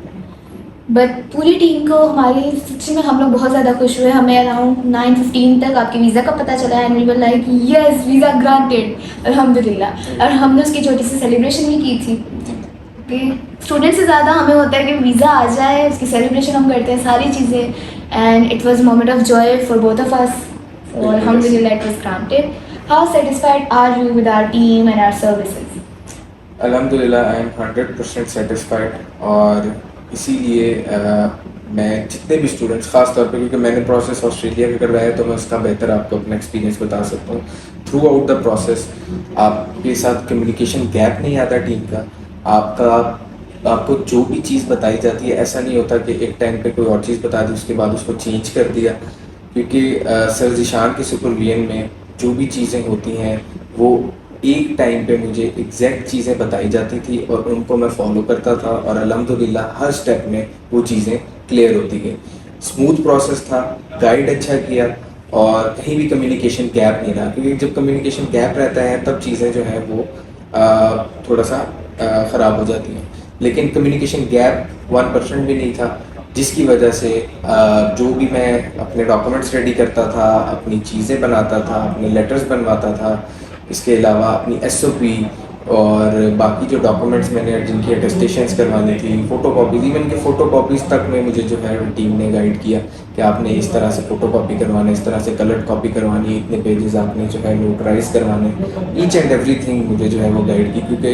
But पूरी टीम को हमारी सच्ची में हम लोग बहुत ज़्यादा खुश हुए। हमें अराउंड 9:15 तक आपके वीज़ा का पता चला and we were like yes visa granted अल्हम्दुलिल्लाह। और हमने उसकी छोटी सी सेलिब्रेशन भी की थी कि स्टूडेंट से ज़्यादा हमें होता है कि वीज़ा आ जाए, उसकी सेलिब्रेशन हम करते हैं सारी चीज़ें, and it was moment of joy for both of us. और अल्हम्दुलिल्लाह it was granted. How satisfied are you with our team and our services? अल्हम्दुलिल्लाह आई एम 100% सेटिस्फाइड। और इसीलिए मैं जितने भी स्टूडेंट्स, ख़ास तौर पे क्योंकि मैंने प्रोसेस ऑस्ट्रेलिया का करवाया है, तो मैं उसका बेहतर आपको अपना एक्सपीरियंस बता सकता हूँ। थ्रू आउट द प्रोसेस आपके साथ कम्युनिकेशन गैप नहीं आता टीम का। आपको जो भी चीज़ बताई जाती है, ऐसा नहीं होता कि एक टाइम पे कोई और चीज़ बता दी उसके बाद उसको चेंज कर दिया। क्योंकि सर ज़ीशान के सुपरविजन में जो भी चीज़ें होती हैं वो एक टाइम पे मुझे एग्जैक्ट चीज़ें बताई जाती थी और उनको मैं फॉलो करता था, और अल्हम्दुलिल्लाह हर स्टेप में वो चीज़ें क्लियर होती गई। स्मूथ प्रोसेस था, गाइड अच्छा किया, और कहीं भी कम्युनिकेशन गैप नहीं रहा। क्योंकि जब कम्युनिकेशन गैप रहता है तब चीज़ें जो हैं वो थोड़ा सा ख़राब हो जाती हैं। लेकिन कम्युनिकेशन गैप 1% भी नहीं था, जिसकी वजह से जो भी मैं अपने डॉक्यूमेंट्स रेडी करता था, अपनी चीज़ें बनाता था, अपने लेटर्स बनवाता था, इसके अलावा अपनी एसओपी और बाकी जो डॉक्यूमेंट्स मैंने जिनकी अटेस्टेशंस करवानी थी, फ़ोटोकॉपीज़, इवन के फ़ोटोकॉपीज़ तक में मुझे जो है टीम ने गाइड किया कि आपने इस तरह से फ़ोटोकॉपी करवाना है, इस तरह से कलर्ड कॉपी करवानी है, इतने पेजेस आपने जो है नोटराइज करवाने, ईच एंड एवरीथिंग मुझे जो है वो गाइड की। क्योंकि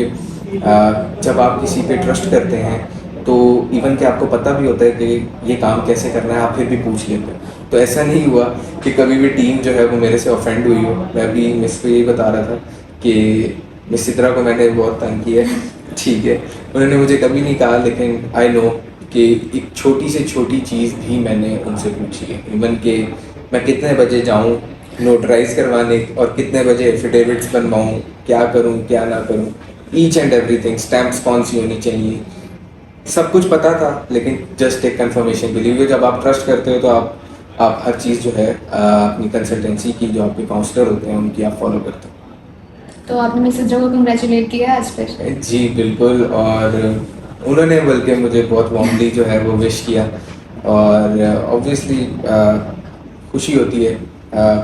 जब आप किसी पे ट्रस्ट करते हैं तो इवन कि आपको पता भी होता है कि ये काम कैसे करना है, आप फिर भी पूछ लेते हो। तो ऐसा नहीं हुआ कि कभी भी टीम जो है वो मेरे से ऑफेंड हुई हो। मैं भी मिस को यही बता रहा था कि मिस सिद्रा को मैंने बहुत तंग किया है, ठीक है, उन्होंने मुझे कभी नहीं कहा, लेकिन आई नो कि एक छोटी से छोटी चीज़ भी मैंने उनसे पूछी है। इवन कि मैं कितने बजे जाऊँ नोटराइज करवाने और कितने बजे एफिडेविट्स बनवाऊँ, क्या करूँ क्या ना करूँ, ईच एंड एवरीथिंग, स्टैम्प्स कौन सी होनी चाहिए, सब कुछ पता था। लेकिन जस्ट एक कंफर्मेशन के लिए, क्योंकि जब आप ट्रस्ट करते हो तो आप हर चीज़ जो है अपनी कंसल्टेंसी की जो आपके काउंसलर होते हैं उनकी आप फॉलो करते हो। तो आपने मिस सिद्रा को कंग्रेचुलेट किया आज फिर? जी बिल्कुल, और उन्होंने बल्कि मुझे बहुत वार्मली जो है वो विश किया। और ऑब्वियसली खुशी होती है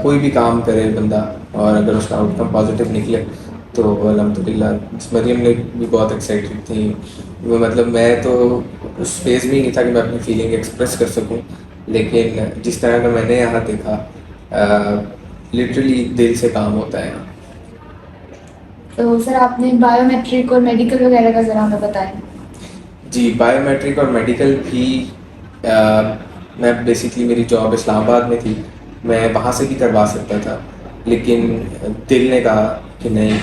कोई भी काम करे बंदा, और अगर उसका आउटकम पॉजिटिव निकले तो अल्हम्दुलिल्लाह। मरियम ने भी बहुत एक्साइटेड थी वो, मतलब मैं तो उस फेज़ में ही नहीं था कि मैं अपनी फीलिंग एक्सप्रेस कर सकूं, लेकिन जिस तरह का मैंने यहाँ देखा लिटरली दिल से काम होता है यहाँ। तो सर आपने बायोमेट्रिक और मेडिकल वगैरह का ज़रा हमें बताएं। जी, बायोमेट्रिक और मेडिकल भी मैं बेसिकली, मेरी जॉब इस्लामाबाद में थी, मैं वहाँ से भी करवा सकता था, लेकिन दिल ने कहा कि नहीं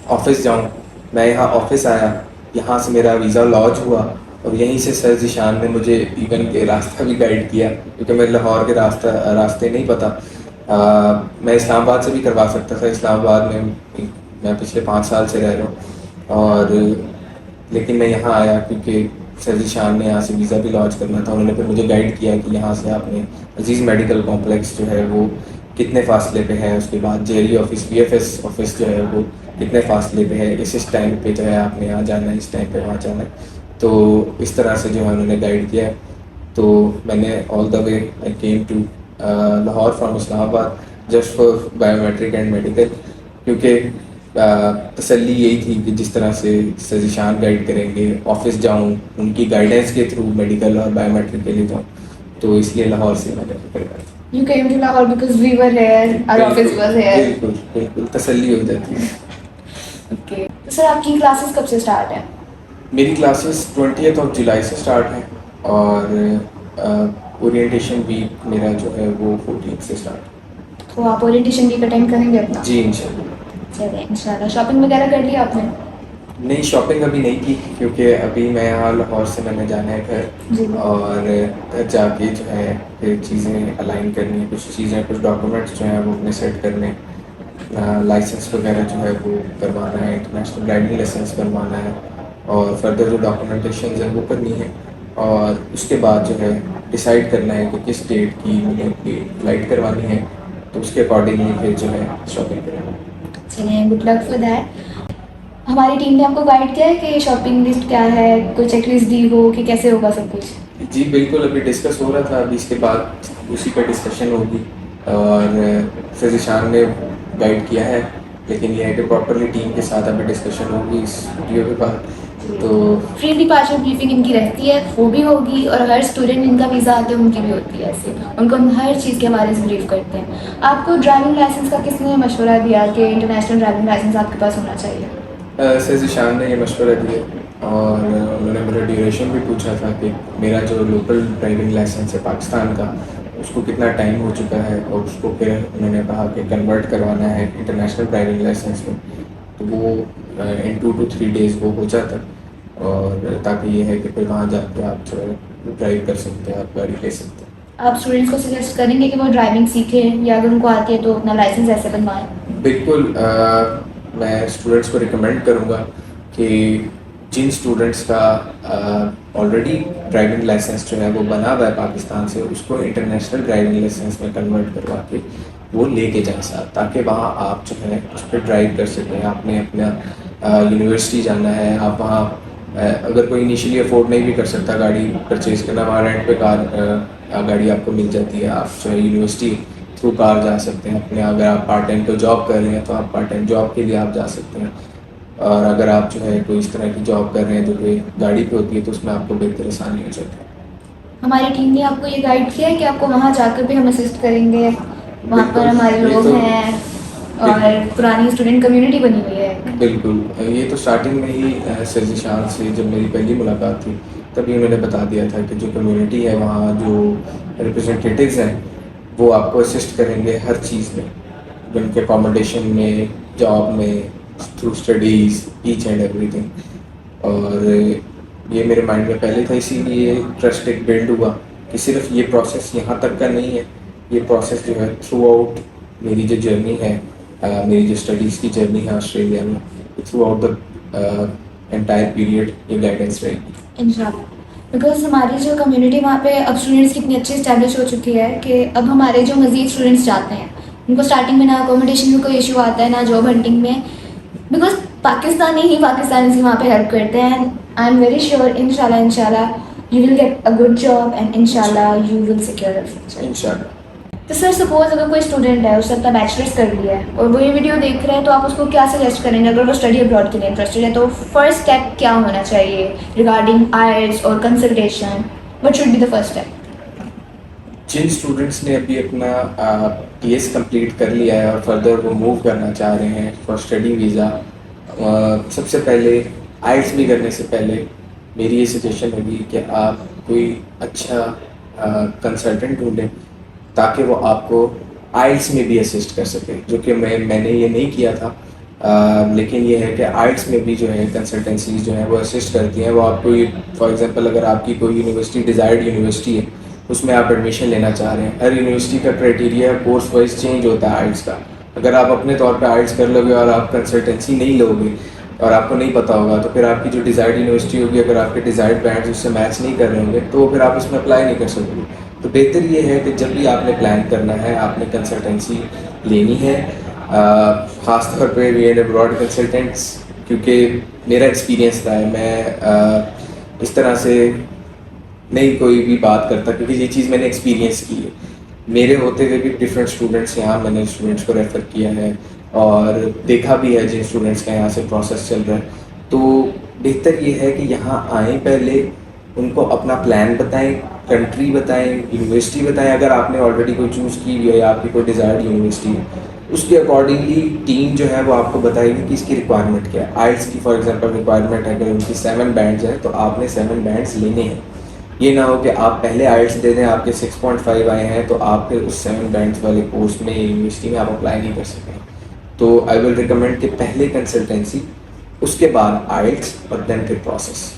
ऑफिस जाऊँ। मैं यहाँ ऑफिस आया, यहाँ से मेरा वीज़ा लॉन्च हुआ, और यहीं से सर ज़ीशान ने मुझे इवन के रास्ता भी गाइड किया, क्योंकि मेरे लाहौर के रास्ते नहीं पता। मैं इस्लामाबाद से भी करवा सकता था, इस्लामाबाद में मैं पिछले 5 साल से रह रहा हूँ, और लेकिन मैं यहाँ आया क्योंकि सर ज़ीशान ने यहाँ से वीज़ा भी लॉन्च करना था। उन्होंने फिर मुझे गाइड किया कि यहाँ से आपने अजीज़ मेडिकल कॉम्प्लेक्स जो है वो कितने फासले पे है, उसके बाद जेरी ऑफिस, बीएफएस ऑफिस जो है वो कितने फासले पे है, इस टाइम पे जो है आपने यहाँ जाना है, इस टाइम पे वहाँ जाना है। तो इस तरह से जो है उन्होंने गाइड किया। तो मैंने all the way I came to Lahore from Islamabad just for biometric and medical, क्योंकि तसल्ली यही थी कि जिस तरह से सर ज़ीशान गाइड करेंगे, ऑफिस जाऊँ उनकी गाइडेंस के थ्रू मेडिकल और बायोमेट्रिक के लिए जाऊँ, तो इसलिए लाहौर से मैंने करवाया। You came to Lahore because we were here, our office was here. बिल्कुल बिल्कुल तसल्ली हो जाती है। Okay. तो सर आपकी क्लासेस कब से स्टार्ट है? मेरी क्लासेस 20th जुलाई से स्टार्ट है और ओरिएंटेशन वीक मेरा जो है वो 14th से स्टार्ट है। तो आप ओरिएंटेशन वीक अटेंड करेंगे अपना? जी इंशाल्लाह। चलिए इंशाल्लाह। शॉपिंग वगैरह कर लिया आपने? नहीं, शॉपिंग अभी नहीं की क्योंकि अभी मैं यहाँ लाहौर से मैंने जाना है जी। घर और घर जाके जो है फिर चीज़ें अलाइन करनी है, कुछ चीज़ें कुछ डॉक्यूमेंट्स जो हैं वो अपने सेट करने, लाइसेंस वगैरह जो है वो करवाना है, इंटरनेशनल ड्राइविंग लाइसेंस करवाना है और फर्दर जो डॉक्यूमेंटेशन है वो करनी है और उसके बाद जो है डिसाइड करना है कि किस डेट की मुझे अपनी फ़्लाइट करवानी है, तो उसके अकॉर्डिंगली फिर जो है शॉपिंग करेंगे। चलिए गुड लक फॉर दैट। हमारी टीम ने आपको गाइड किया है कि शॉपिंग लिस्ट क्या है, कोई चेकलिस्ट दी हो कि कैसे होगा सब कुछ? जी बिल्कुल, अभी डिस्कस हो रहा था, अभी इसके बाद उसी पर डिस्कशन होगी और फिर ज़िशान ने गाइड किया है, लेकिन ये है कि प्रॉपरली टीम के साथ अभी डिस्कशन होगी इस वीडियो के बाद। तो फ्री डिपार्चर ब्रीफिंग इनकी रहती है, वो भी होगी और हर स्टूडेंट इनका वीज़ा आते हैं उनकी भी होती है ऐसे, उनको हम हर चीज़ के बारे में ब्रीफ करते हैं। आपको ड्राइविंग लाइसेंस का किसने मशवरा दिया कि इंटरनेशनल ड्राइविंग लाइसेंस आपके पास होना चाहिए? सर ज़िशान ने ये मशवरा दिया और उन्होंने मेरा ड्यूरेशन भी पूछा था कि मेरा जो लोकल ड्राइविंग लाइसेंस है पाकिस्तान का उसको कितना टाइम हो चुका है और उसको फिर उन्होंने कहा कि कन्वर्ट करवाना है इंटरनेशनल ड्राइविंग लाइसेंस में, तो वो इन 2 to 3 days वो हो जाता और ताकि ये है कि फिर वहाँ जाके आप जो है ड्राइव कर सकते हैं, आप गाड़ी ले सकते हैं। आप स्टूडेंट्स को सजेस्ट करेंगे कि वो ड्राइविंग सीखें या अगर उनको आती है तो अपना लाइसेंस ऐसे बनवाएं? बिल्कुल, मैं स्टूडेंट्स को रिकमेंड करूँगा कि जिन स्टूडेंट्स का ऑलरेडी ड्राइविंग लाइसेंस जो है वो बना हुआ है पाकिस्तान से, उसको इंटरनेशनल ड्राइविंग लाइसेंस में कन्वर्ट करवा के वो लेके जाएं साथ, ताकि वहाँ आप जो है उस पर ड्राइव कर सकें। आपने अपना यूनिवर्सिटी जाना है, आप वहाँ अगर कोई इनिशियली अफोर्ड नहीं भी कर सकता गाड़ी परचेज़ करना, वहाँ रेंट पे गाड़ी आपको मिल जाती है, आप जो है यूनिवर्सिटी थ्रू कार जा सकते हैं अपने। अगर आप पार्ट टाइम कोई जॉब कर रहे हैं तो आप पार्ट टाइम जॉब के लिए आप जा सकते हैं और अगर आप जो है कोई इस तरह की जॉब कर रहे हैं जो कोई गाड़ी पे होती है तो उसमें आपको बेहतर आसानी हो जाती है। हमारी टीम ने आपको ये गाइड किया है कि आपको वहाँ जाकर भी हम असिस्ट करेंगे, वहाँ पर हमारे ये लोग तो- हैं और पुरानी स्टूडेंट कम्युनिटी बनी हुई है। बिल्कुल, ये तो स्टार्टिंग में ही सर ज़िशान से जब मेरी पहली मुलाकात थी तभी उन्होंने बता दिया था कि जो कम्युनिटी है वहाँ जो रिप्रेजेंटेटिव्स हैं वो आपको असिस्ट करेंगे हर चीज़ में, उनके अकोमोडेशन में, जॉब में, through studies, each and everything. और ये मेरे माइंड में पहले था, इसीलिए ट्रस्ट एक बिल्ड हुआ कि सिर्फ ये प्रोसेस यहाँ तक का नहीं है, ये प्रोसेस जो है थ्रू आउट मेरी जो जर्नी है, मेरी जो स्टडीज़ की जर्नी है ऑस्ट्रेलिया में, through out the entire period ये गाइडेंस रहेगी इंशाल्लाह। बिकॉज हमारी जो कम्युनिटी वहाँ पे अब स्टूडेंट्स कितनी अच्छी इस्टेब्लिश हो चुकी है कि अब हमारे जो मज़ीद स्टूडेंट्स जाते हैं उनको स्टार्टिंग में ना अकोमोडेशन में कोई इशू आता है ना जॉब हंटिंग में, बिकॉज पाकिस्तानी ही पाकिस्तानी वहाँ पे हेल्प करते हैं। आई एम वेरी श्योर इंशाल्लाह you will get a good job and इंशाल्लाह you will secure your future इंशाल्लाह। तो सर सपोज अगर कोई स्टूडेंट है उसने अपना बैचलर्स कर लिया है और वो ये वीडियो देख रहे हैं तो आप उसको क्या सजेस्ट करेंगे अगर वो स्टडी अब्रॉड के लिए इंटरेस्टेड है? तो फर्स्ट स्टेप क्या होना चाहिए रिगार्डिंग आइल्स और consultation? What should be the first step? जिन स्टूडेंट्स ने अभी अपना PS कंप्लीट कर लिया है और फर्दर वो मूव करना चाह रहे हैं फॉर स्टडी वीज़ा, सबसे पहले आइल्स भी करने से पहले मेरी ये सजेशन होगी कि आप कोई अच्छा कंसल्टेंट ढूंढें ताकि वो आपको आइल्स में भी असिस्ट कर सके, जो कि मैंने ये नहीं किया था। लेकिन ये है कि आइल्स में भी जो है कंसल्टेंसीज जो है वो असिस्ट करती हैं। वो आपको फॉर एग्जांपल अगर आपकी कोई यूनिवर्सिटी डिज़ायर्ड यूनिवर्सिटी है उसमें आप एडमिशन लेना चाह रहे हैं, हर यूनिवर्सिटी का क्राइटेरिया कोर्स वाइज चेंज होता है आइल्स का। अगर आप अपने तौर पे आइल्स कर लोगे और आप कंसल्टेंसी नहीं लोगे और आपको नहीं पता होगा तो फिर आपकी जो डिज़ायर्ड यूनिवर्सिटी होगी, अगर आपके डिज़ायर्ड बैंड्स उससे मैच नहीं कर रहे होंगे तो फिर आप उसमें अप्लाई नहीं कर सकोगे। तो बेहतर ये है कि जब भी आपने प्लान करना है आपने कंसल्टेंसी लेनी है, ख़ास तौर पे वी एंड अब्रॉड कंसल्टेंट्स, क्योंकि मेरा एक्सपीरियंस रहा है। मैं इस तरह से नहीं कोई भी बात करता क्योंकि ये चीज़ मैंने एक्सपीरियंस की है। मेरे होते हुए भी डिफरेंट स्टूडेंट्स यहाँ मैंने स्टूडेंट्स को रेफ़र किया है और देखा भी है जिन स्टूडेंट्स का यहाँ से प्रोसेस चल रहा है। तो बेहतर ये है कि यहाँ आएँ पहले, उनको अपना प्लान बताएं, कंट्री बताएं, यूनिवर्सिटी बताएं अगर आपने ऑलरेडी कोई चूज़ की हुई है या आपकी कोई डिज़ायर्ड यूनिवर्सिटी है, उसके अकॉर्डिंगली टीम जो है वो आपको बताएगी कि इसकी रिक्वायरमेंट क्या है। आइल्स की फॉर एग्जांपल रिक्वायरमेंट है, अगर उनकी 7 बैंड्स है तो आपने 7 बैंड्स लेने हैं। ये ना हो कि आप पहले आइल्स दे दें, आपके 6.5 आए हैं तो आप फिर उस 7 बैंड्स वाले कोर्स में यूनिवर्सिटी में आप अप्लाई नहीं कर सकें। तो आई विल रिकमेंड कि पहले कंसल्टेंसी, उसके बाद आइल्स और देन फिर प्रोसेस।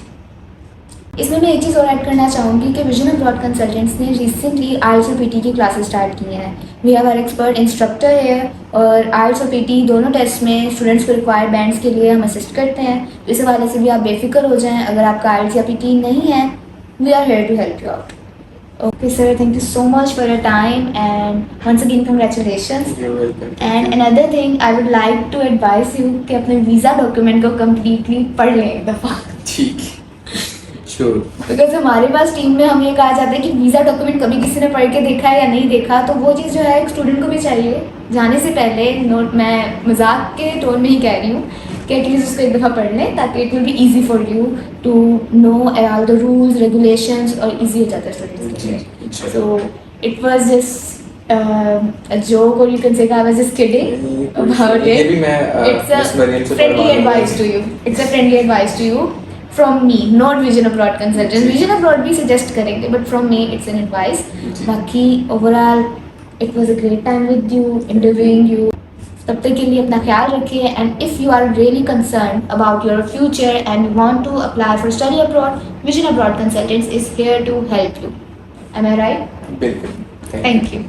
इसमें मैं एक चीज़ और ऐड करना चाहूँगी कि विजन अब्रॉड कंसल्टेंट्स ने रिसेंटली आइल्स और पीटी की क्लासेस स्टार्ट की हैं। We have our expert instructor है और आइल्स और पीटी दोनों टेस्ट में स्टूडेंट्स को रिक्वायर्ड बैंड्स के लिए हम असिस्ट करते हैं। इस हवाले से भी आप बेफिक्र हो जाएं। अगर आपका आइल्स या पीटी नहीं है, we are here to help you out. Okay, sir, thank you so much for your time and once again congratulations. You're welcome. And another thing I would like to advise you कि अपने वीज़ा डॉक्यूमेंट को कम्प्लीटली पढ़ लें एक दफ़ा। ठीक, श्योर। बिकॉज हमारे पास टीम में हमें कहा जाता है कि वीज़ा डॉक्यूमेंट कभी किसी ने पढ़ के देखा है या नहीं देखा, तो वो चीज़ जो है एक स्टूडेंट को भी चाहिए जाने से पहले। नोट, मैं मजाक के टोन में ही कह रही हूँ कि एटलीस्ट उसको एक दफ़ा पढ़ लें ताकि it will be easy for you to know all the rules regulations और ईजी हो जाता है स्टूडेंट्स के लिए। So it was just a joke or you can say I was just kidding about ये it. भी मैं It's a Miss मरियम से friendly पढ़वा advice दूँगा। to you. It's a friendly advice to you from me, not Vision Abroad Consultants. Vision Abroad भी suggest करेंगे, but from me it's an advice. बाकी overall it was a great time with you, interviewing you. तब तक के लिए अपना ख्याल रखिए, and if you are really concerned about your future and you want to apply for study abroad, Vision Abroad Consultants is here to help you. Am I right? बिल्कुल। Thank you.